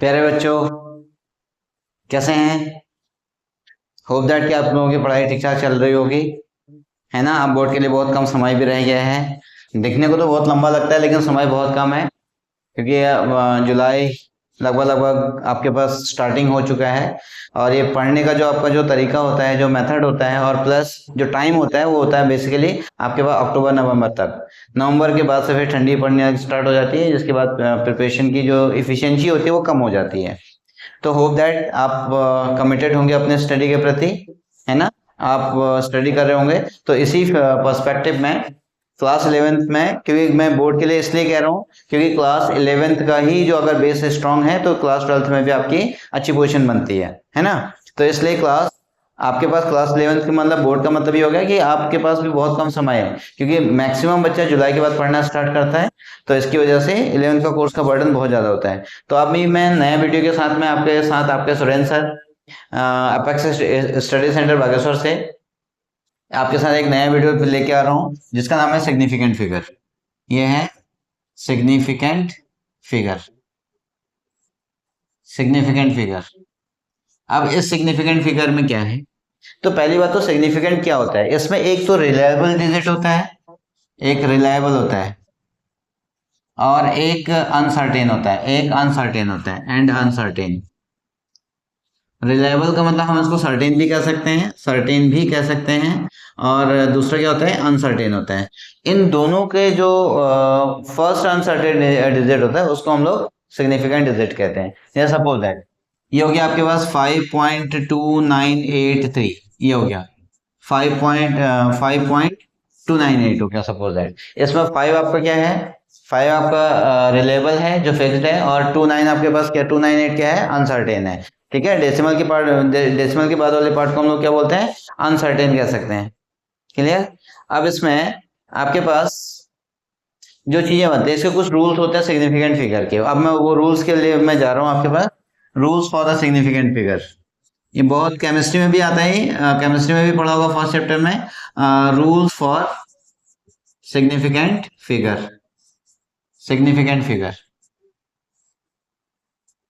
प्यारे बच्चों, कैसे हैं? होप दैट कि आप लोगों की पढ़ाई ठीक ठाक चल रही होगी, है ना। अब बोर्ड के लिए बहुत कम समय भी रह गया है। दिखने को तो बहुत लंबा लगता है, लेकिन समय बहुत कम है, क्योंकि जुलाई लगभग आपके पास स्टार्टिंग हो चुका है। और ये पढ़ने का जो आपका जो तरीका होता है, जो मेथड होता है, और प्लस जो टाइम होता है, वो होता है बेसिकली आपके पास अक्टूबर नवंबर तक। नवंबर के बाद से फिर ठंडी पड़ने स्टार्ट हो जाती है, जिसके बाद प्रिपरेशन की जो इफिशियंसी होती है वो कम हो जाती है। तो होप दैट आप कमिटेड होंगे अपने स्टडी के प्रति, है ना। आप स्टडी कर रहे होंगे, तो इसी पर्सपेक्टिव में क्लास 11th में, क्योंकि मैं बोर्ड के लिए इसलिए कह रहा हूँ क्योंकि क्लास 11th का ही जो अगर बेस स्ट्रांग है तो क्लास 12th में भी आपकी अच्छी पोजीशन बनती है ना। तो इसलिए क्लास आपके पास क्लास 11th का मतलब बोर्ड का मतलब ये हो गया कि आपके पास भी बहुत कम समय है, क्योंकि मैक्सिमम बच्चा जुलाई के बाद पढ़ना स्टार्ट करता है। तो इसकी वजह से 11th का कोर्स का बर्डन बहुत ज़्यादा होता है। तो अभी मैं नया वीडियो के साथ में आपके साथ आपके Surendra sir apex study centre Bageshwar से आपके साथ एक नया वीडियो लेके आ रहा हूँ, जिसका नाम है सिग्निफिकेंट फिगर। ये है सिग्निफिकेंट फिगर। Significant figure. अब इस सिग्निफिकेंट फिगर में क्या है? तो पहली बात तो सिग्निफिकेंट क्या होता है, इसमें एक तो रिलायबल डिजिट होता है, एक रिलायबल होता है, और एक अनसर्टेन होता है, एक अनसर्टेन होता है, एंड अनसर्टेन। रिलायबल का मतलब हम इसको सर्टेन भी कह सकते हैं, सर्टेन भी कह सकते हैं, और दूसरा क्या होता है, अनसर्टेन होता है। इन दोनों के जो फर्स्ट अनसर्टेन डिजिट होता है उसको हम लोग सिग्निफिकेंट डिजिट कहते हैं। जैसे सपोज दैट ये हो गया आपके पास 5.2983, ये हो गया 5.2988 हो गया सपोज दैट। इसमें 5 आपका क्या है, 5 आपका रिलेबल है जो फिक्स्ड है, और 29 आपके पास क्या, 298 क्या है, अनसर्टेन है। ठीक है, डेसिमल के पार्ट, डेसिमल के बाद वाले पार्ट को हम लोग क्या बोलते हैं, अनसर्टेन कह सकते हैं। क्लियर? अब इसमें आपके पास जो चीजें बनती है, इसके कुछ रूल्स होते हैं सिग्निफिकेंट फिगर के। अब मैं वो रूल्स के लिए मैं जा रहा हूँ आपके पास, rules for the significant figure. ये बहुत केमिस्ट्री में भी आता है, केमिस्ट्री में भी पढ़ा होगा फर्स्ट चैप्टर में, rules for significant figure. Significant figure.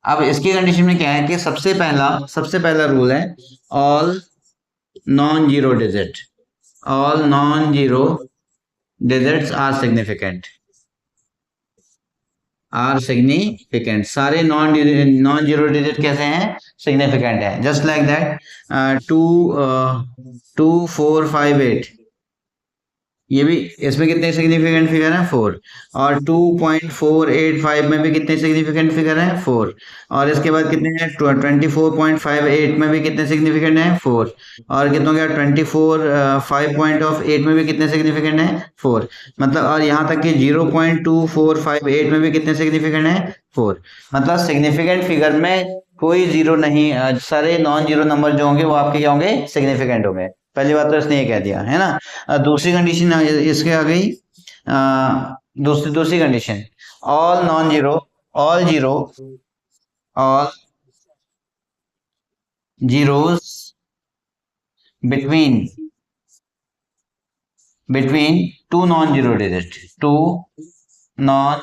अब इसकी कंडीशन में क्या है कि सबसे पहला रूल है, all non zero digit, all non zero digits are significant, are significant. सारे नॉन जीरो डिजिट कैसे हैं, सिग्निफिकेंट है। जस्ट लाइक दैट 2 4 5 8, ये भी, इसमें कितने सिग्निफिकेंट फिगर हैं, 4। और 2.485 में भी कितने सिग्निफिकेंट फिगर हैं, 4। और इसके बाद कितने हैं, 24.58 में भी कितने सिग्निफिकेंट हैं, 4। और कितनों का 5.8 में भी कितने सिग्निफिकेंट हैं, 4। मतलब, और यहाँ तक कि 0.2458 में भी कितने सिग्निफिकेंट हैं, 4। मतलब सिग्निफिकेंट फिगर में कोई जीरो नहीं, सारे नॉन जीरो नंबर जो होंगे वो आपके क्या होंगे, सिग्निफिकेंट होंगे। पहली बात तो इसने ये कह दिया, है ना। दूसरी कंडीशन इसके आ गई, दूसरी दूसरी condition, all non zero, all zero, all zeros between between two non zero digit, two non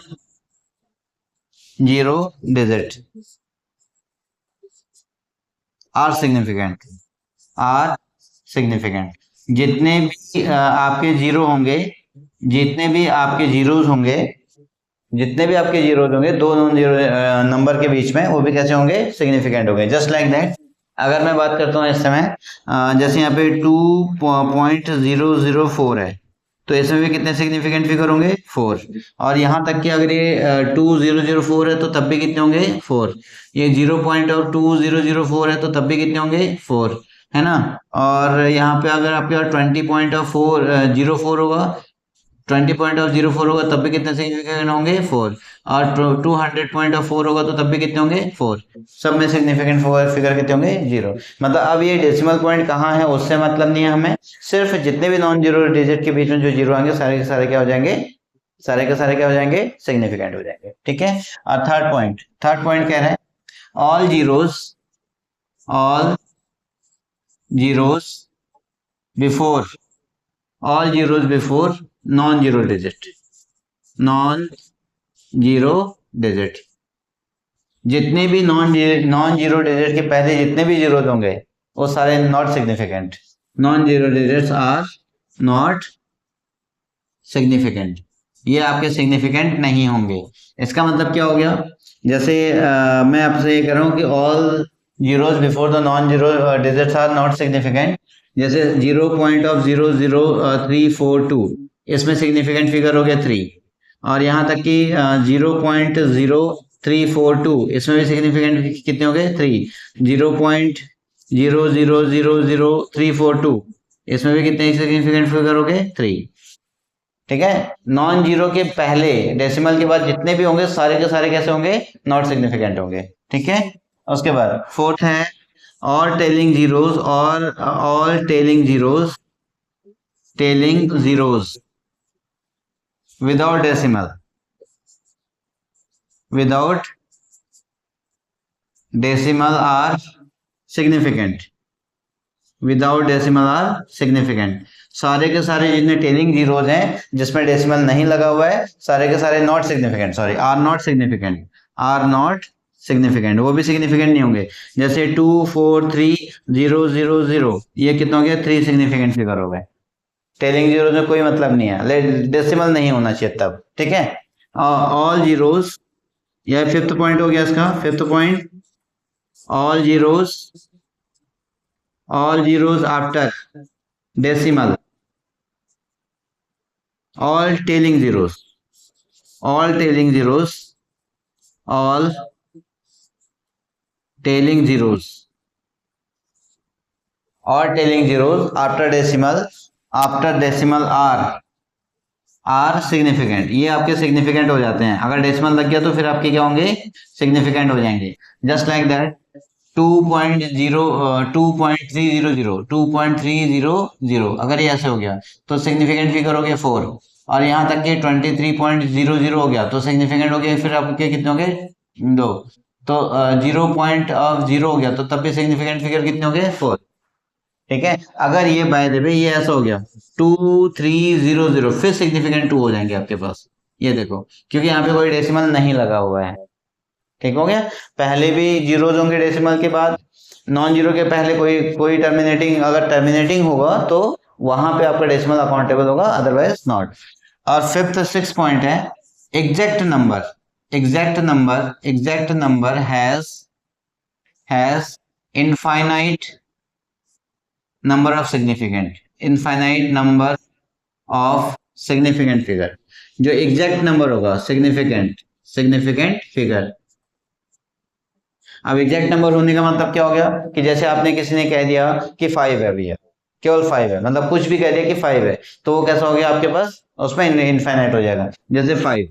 zero digit are significant, are significant. जितने भी आपके जीरो होंगे, जितने भी आपके जीरोस होंगे, जितने भी आपके जीरोस होंगे दो नॉन जीरो नंबर के बीच में, वो भी कैसे होंगे, सिग्निफिकेंट होंगे। जस्ट लाइक दैट, अगर मैं बात करता हूँ इस समय, जैसे यहाँ पे 2.004 है, तो इसमें भी कितने सिग्निफिकेंट फिगर होंगे, 4। और यहाँ तक कि अगर ये 2004 है तो तब भी कितने होंगे, 4। ये 0.2004 है तो तब भी कितने होंगे, 4, है ना। और यहाँ पे अगर आपके पास 20.04 होगा, 20.04 होगा तब भी कितने सिग्निफिकेंट होंगे, 4। और 200.4 होगा तो तब भी कितने होंगे, 4। सब में सिग्निफिकेंट फिगर कितने होंगे, 0। मतलब अब ये डेसिमल पॉइंट कहाँ है उससे मतलब नहीं है हमें, सिर्फ जितने भी नॉन जीरो डिजिट के बीच में जो जीरो आएंगे सारे के सारे क्या हो जाएंगे, सारे के सारे क्या हो जाएंगे, सिग्निफिकेंट हो जाएंगे। ठीक है। और थर्ड पॉइंट कह रहे हैं, all zeros, all zeros before, all zeros before non zero digit, non zero digit, जितने भी नॉन जीरो डिजिट के पहले जितने भी जीरोज होंगे वो सारे not significant. Non zero digits are not significant, ये आपके सिग्निफिकेंट नहीं होंगे। इसका मतलब क्या हो गया, जैसे मैं आपसे ये कह रहा हूँ कि all zeros before the non zero digits are not significant. जैसे 0.00342 इसमें सिग्निफिकेंट फिगर हो गया 3, और यहाँ तक कि 0.0342 इसमें भी सिग्निफिकेंट कितने हो गए 3। 0.0000342 इसमें भी कितने सिग्निफिकेंट फिगर हो गए 3। ठीक है, नॉन जीरो के पहले डेसिमल के बाद जितने भी होंगे सारे के सारे कैसे होंगे, नॉट सिग्निफिकेंट होंगे। ठीक है, उसके बाद फोर्थ है और टेलिंग जीरोस, और all trailing zeros without decimal, without decimal are significant, without decimal are significant. सारे के सारे जितने टेलिंग जीरोज हैं जिसमें डेसिमल नहीं लगा हुआ है सारे के सारे not significant, sorry are not significant, are not significant, वो भी सिग्निफिकेंट नहीं होंगे। जैसे 243,000 ये कितना हो गया 3 सिग्निफिकेंट फिगर हो गए। टेलिंग जीरोज में कोई मतलब नहीं है, डेसिमल नहीं होना चाहिए तब। ठीक है, ऑल जीरोज, यह फिफ्थ पॉइंट हो गया इसका। Fifth point, all zeros after decimal, all tailing zeros, all tailing zeros, all tailing zeros, all tailing zeros after decimal are significant, ये आपके सिग्निफिकेंट हो जाते हैं। अगर डेसिमल लग गया तो फिर आपके क्या होंगे, सिग्निफिकेंट हो जाएंगे। जस्ट लाइक दैट 2.300 अगर ये ऐसे हो गया तो सिग्निफिकेंट फिगर हो गया 4, और यहाँ तक के 23.00 हो गया तो सिग्निफिकेंट हो गया फिर आपके कितने हो गए 2। तो 0.0 हो गया तो तब भी सिग्निफिकेंट फिगर कितने हो गए 4। ठीक है, अगर ये बाय द वे ये ऐसा हो गया 2300 फिर सिग्निफिकेंट 2 हो जाएंगे आपके पास, ये देखो, क्योंकि यहाँ पे कोई डेसिमल नहीं लगा हुआ है। ठीक हो गया, पहले भी जीरोज होंगे डेसिमल के बाद, नॉन जीरो के पहले कोई कोई टर्मिनेटिंग, अगर टर्मिनेटिंग होगा तो वहां पे आपका डेसिमल अकाउंटेबल होगा, अदरवाइज नॉट। और फिफ्थ सिक्स पॉइंट है exact number, exact number has infinite number of significant, infinite number of significant figure. जो एग्जैक्ट नंबर होगा सिग्निफिकेंट फिगर। अब एग्जैक्ट नंबर होने का मतलब क्या हो गया कि जैसे आपने किसी ने कह दिया कि 5 है भैया, केवल 5 है, मतलब कुछ भी कह दिया कि 5 है, तो वो कैसा हो गया आपके पास, उसमें इनफाइनाइट हो जाएगा। जैसे 5,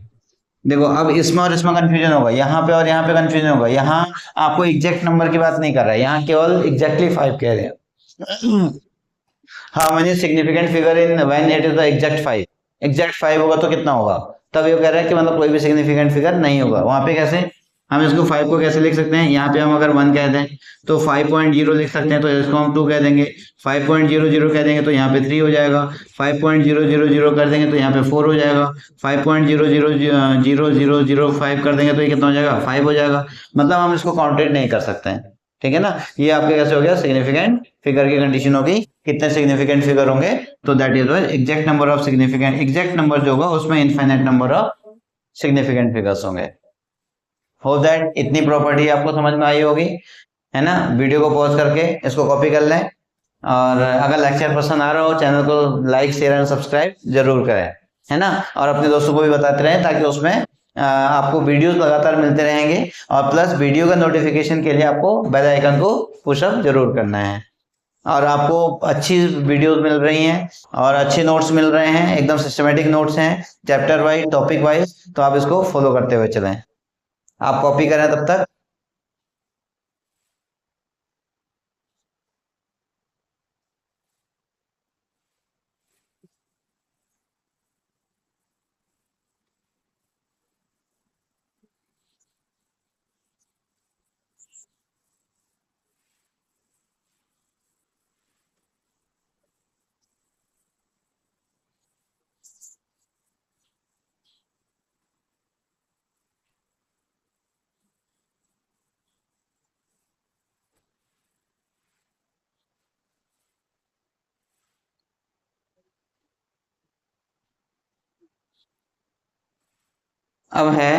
देखो अब इसमें और इसमें कंफ्यूजन होगा, यहाँ पे और यहाँ पे कंफ्यूजन होगा। यहाँ आपको एग्जैक्ट नंबर की बात नहीं कर रहा है, यहाँ केवल एग्जैक्टली 5 कह रहे हैं। हाँ मैंने significant figure in when it is the exact 5 होगा तो कितना होगा, तब ये कह रहा है कि मतलब कोई भी सिग्निफिकेंट फिगर नहीं होगा वहां पे। कैसे हम इसको 5 को कैसे लिख सकते हैं, यहाँ पे हम अगर 1 कह दें तो 5.0 लिख सकते हैं, तो इसको हम 2 कह देंगे। 5.00 कह देंगे तो यहाँ पे 3 हो जाएगा। 5.000 कर देंगे तो यहाँ पे 4 हो जाएगा। 5.00005 कर देंगे तो ये कितना हो जाएगा 5 हो जाएगा। मतलब हम इसको काउंटेड नहीं कर सकते हैं। ठीक है ना, ये आपके कैसे हो गया, सिग्निफिकेंट फिगर की कंडीशन होगी, कितने सिग्निफिकेंट फिगर होंगे, तो that is exact number of significant, exact number जो होगा उसमें infinite number of significant figures होंगे। होप दैट इतनी प्रॉपर्टी आपको समझ में आई होगी, है ना। वीडियो को पॉज करके इसको कॉपी कर लें, और अगर लेक्चर पसंद आ रहा हो चैनल को लाइक शेयर एंड सब्सक्राइब जरूर करें, है ना। और अपने दोस्तों को भी बताते रहें ताकि उसमें आपको वीडियोस लगातार मिलते रहेंगे, और प्लस वीडियो का नोटिफिकेशन के लिए आपको बेल आइकन को पुशअप जरूर करना है। और आपको अच्छी वीडियोस मिल रही हैं और अच्छे नोट्स मिल रहे हैं, एकदम सिस्टमेटिक नोट्स हैं, चैप्टर वाइज टॉपिक वाइज, तो आप इसको फॉलो करते हुए चलें। आप कॉपी करें तब तक। अब है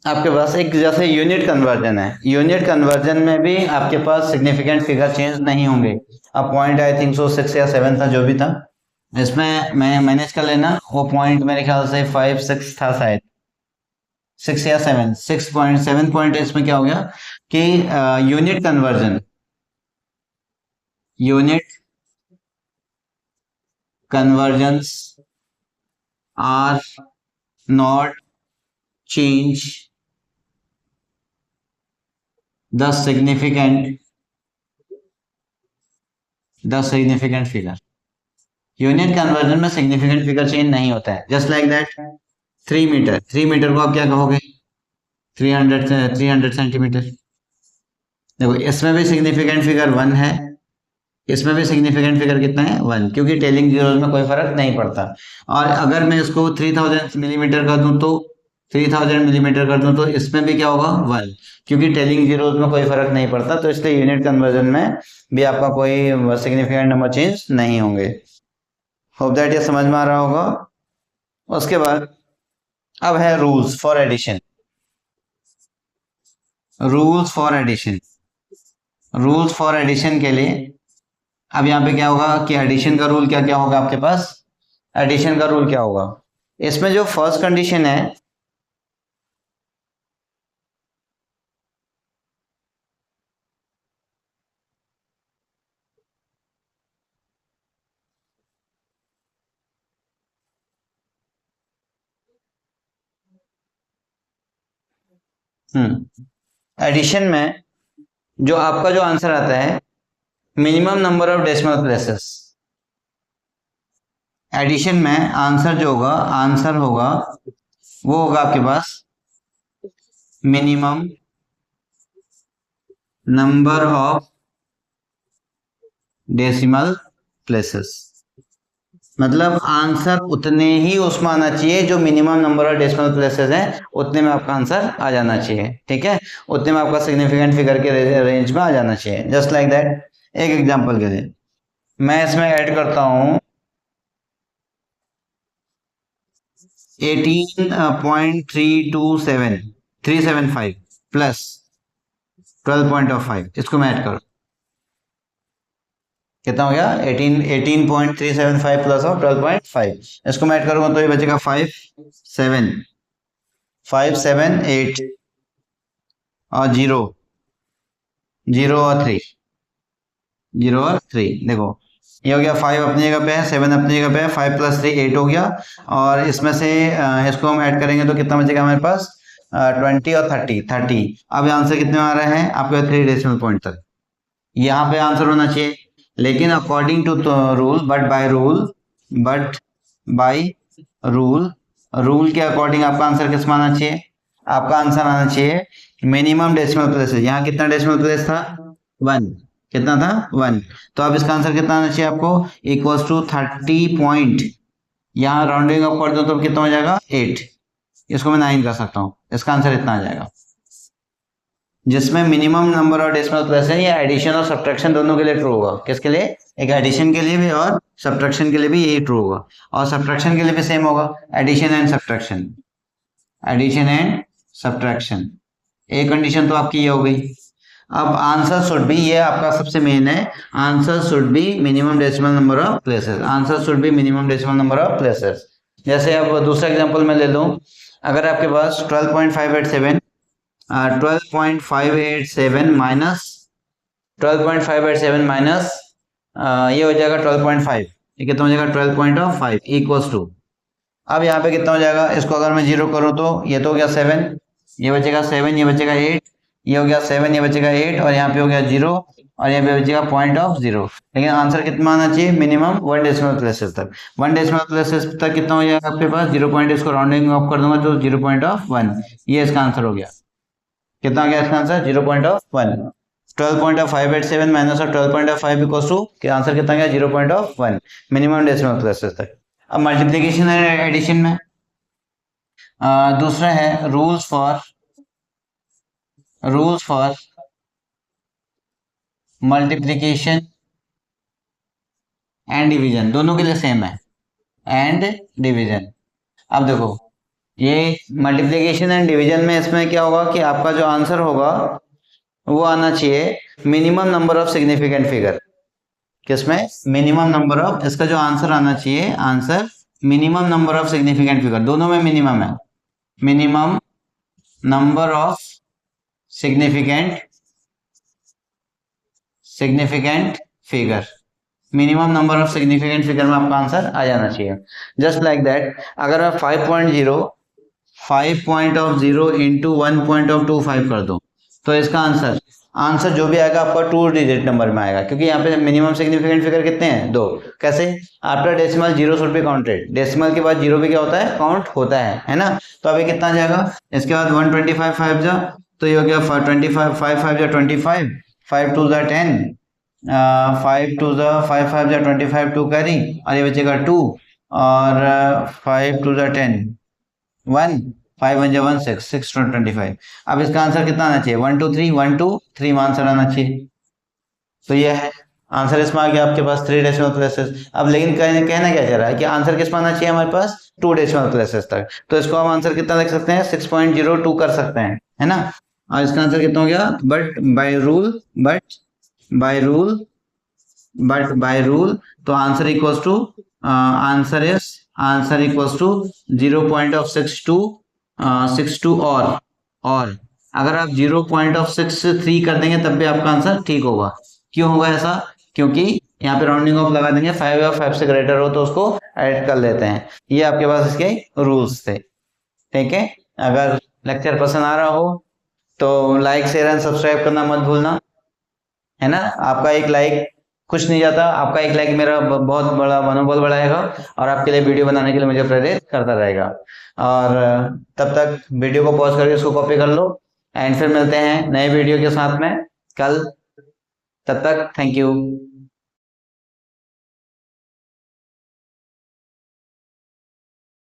आपके पास एक जैसे यूनिट कन्वर्जन है, यूनिट कन्वर्जन में भी आपके पास सिग्निफिकेंट फिगर चेंज नहीं होंगे। अब पॉइंट आई थिंक सो 6 या 7 था, जो भी था, इसमें मैं मैनेज कर लेना। वो पॉइंट मेरे ख्याल से 5 6 था शायद, 6 या 7, 6.7 पॉइंट। इसमें क्या हो गया कि unit conversion, unit conversions are not change the significant figure. Unit conversion में सिग्निफिकेंट फिगर चेंज नहीं होता है। Just like that 3 metre, 3 metre को आप क्या कहोगे? 300 सेंटीमीटर। देखो इसमें भी सिग्निफिकेंट फिगर 1 है, इसमें भी सिग्निफिकेंट फिगर कितना है? 1, क्योंकि टेलिंग जीरोज में कोई फर्क नहीं पड़ता। और अगर मैं इसको 3000 मिलीमीटर कर दूं तो 3000 मिलीमीटर कर दूं तो इसमें भी क्या होगा? 1, क्योंकि टेलिंग जीरोज में कोई फर्क नहीं पड़ता। तो इसलिए यूनिट कन्वर्जन में भी आपका कोई सिग्निफिकेंट नंबर चेंज नहीं होंगे। होप दैट ये समझ में आ रहा होगा। उसके बाद अब है rules for addition. Rules for addition, rules for addition के लिए अब यहाँ पे क्या होगा कि एडिशन का रूल क्या क्या होगा आपके पास? एडिशन का रूल क्या होगा? इसमें जो फर्स्ट कंडीशन है, एडिशन में जो आपका जो आंसर आता है, minimum number of decimal places. Addition में आंसर जो होगा, आंसर होगा वो होगा आपके पास minimum number of decimal places. मतलब आंसर उतने ही उसमें आना चाहिए जो minimum number of decimal places हैं, उतने में आपका आंसर आ जाना चाहिए। ठीक है, उतने में आपका सिग्निफिकेंट फिगर के रेंज में आ जाना चाहिए। जस्ट लाइक दैट, एक एग्जांपल के लिए मैं इसमें ऐड करता हूं 18.325 प्लस 12.5, इसको मैं ऐड करूं, कितना हो गया? 18.375 प्लस और 12.5, इसको मैं ऐड करूंगा तो ये बचेगा 5 7 5 7 8 और 0 0 और 3, 0 और 3। देखो ये हो गया, 5 अपनी जगह पे है, 7 अपनी जगह पे है, 5 प्लस 3 8 हो गया। और इसमें से इसको हम ऐड करेंगे तो कितना बचेगा हमारे पास? 20 और 30। अब आंसर कितने में आ रहे हैं आपके? 3 डेसिमल पॉइंट तक यहाँ पे आंसर होना चाहिए। लेकिन according to rule, but by rule, rule के अकॉर्डिंग आपका आंसर किस में आना चाहिए? आपका आंसर आना चाहिए मिनिमम डेसिमल प्लेस। यहाँ कितना डेसिमल प्लेस था? 1। कितना था? 1। तो अब इसका आंसर कितना आना चाहिए आपको? इक्वल्स टू 30 पॉइंट, यहाँ राउंडिंग अप कर दो तो कितना हो जाएगा? 8। इसको मैं 9 कर सकता हूँ, इसका आंसर इतना आ जाएगा, जिसमें minimum number of decimal place है। ये एडिशन और सब्ट्रैक्शन दोनों के लिए ट्रू होगा। किसके लिए? एक एडिशन के लिए भी और सब्ट्रैक्शन के लिए भी यही ट्रू होगा। और सब्ट्रैक्शन के लिए भी सेम होगा, addition and subtraction, addition and subtraction. एक कंडीशन तो आपकी ये हो गई। अब आंसर शुड बी, ये आपका सबसे मेन है, answer should be minimum decimal number of places. Answer should be minimum decimal number of places. जैसे अब दूसरा एग्जांपल मैं ले लूं, अगर आपके पास 12.587 12.587 माइनस 12.587 माइनस ये हो जाएगा 12.5, ये कितना हो जाएगा? 12.5 इक्वल्स टू, अब यहाँ पे कितना हो जाएगा? इसको अगर मैं 0 करूँ तो ये तो हो गया 7, ये बचेगा 7, ये बचेगा 8, ये हो गया 7, ये बचेगा 8, और यहाँ पे हो गया 0, और यहाँ पे बचेगा 0.0। लेकिन आंसर कितना आना चाहिए? मिनिमम 1 डेसिमल प्लेसेस तक। 1 डेसिमल प्लेसेस तक कितना हो जाएगा आपके पास? 0 पॉइंट, इसको राउंडिंग अप कर दूंगा तो 0.1, ये इसका आंसर हो गया। कितना आ गया इसका आंसर? 0.1। 12.587 माइनस और 12.5 इक्वल्स टू, आंसर कितना गया? 0.1, मिनिमम डेसिमल प्लेसेस तक। अब मल्टीप्लिकेशन एंड एडिशन में दूसरा है rules for multiplication and division, दोनों के लिए सेम है, एंड डिवीजन। अब देखो ये मल्टीप्लिकेशन एंड डिवीजन में इसमें क्या होगा कि आपका जो आंसर होगा वो आना चाहिए minimum number of significant figure. किसमें? मिनिमम नंबर ऑफ, इसका जो आंसर आना चाहिए, answer minimum number of significant figure, दोनों में मिनिमम है। Minimum number of significant figure, minimum number of significant figure में आपका आंसर आ जाना चाहिए। जस्ट लाइक दैट, अगर आप 5.0 इंटू 1.25 कर दो तो इसका आंसर जो भी आएगा आपका 2 डिजिट नंबर में आएगा, क्योंकि यहाँ पे मिनिमम सिग्निफिकेंट फिगर कितने हैं? 2। कैसे? After decimal zero should be counted, decimal के बाद जीरो भी क्या होता है? काउंट होता है ना। तो अभी कितना जाएगा? इसके बाद 125 5 जा, तो ये हो गया 25 5 5 जा 25, 5 2 जा 10, 5 2 जा 5 5 जा 25 2 कैरी, और ये बचेगा 2, और 5 2 जा 10 1, 5 1 जा 1 6 6 2 25। अब इसका आंसर कितना आना चाहिए? 1 2 3 1 2 3 में आंसर आना चाहिए। तो ये है आंसर, इसमें आ गया आपके पास 3 डेसिमल प्लेसेस। अब लेकिन कहना क्या चाह रहा है कि आंसर किस में आना चाहिए हमारे पास? 2 डेसिमल प्लेसेस तक। तो इसको हम आंसर कितना लिख सकते हैं? 6.02 कर सकते हैं, है ना। और इसका आंसर कितना हो गया? बट बाय रूल तो answer equals to answer equals to 0.62 और अगर आप 0.63 कर देंगे तब भी आपका आंसर ठीक होगा। क्यों होगा ऐसा? क्योंकि यहाँ पे राउंडिंग ऑफ लगा देंगे, 5 या 5 से ग्रेटर हो तो उसको ऐड कर लेते हैं। ये आपके पास इसके रूल्स थे, ठीक है। अगर लेक्चर पसंद आ रहा हो तो लाइक शेयर एंड सब्सक्राइब करना मत भूलना, है ना। आपका एक लाइक कुछ नहीं जाता, आपका एक लाइक मेरा बहुत बड़ा मनोबल बढ़ाएगा और आपके लिए वीडियो बनाने के लिए मुझे प्रेरित करता रहेगा। और तब तक वीडियो को पॉज करके इसको कॉपी कर लो, एंड फिर मिलते हैं नए वीडियो के साथ में कल। तब तक थैंक यू।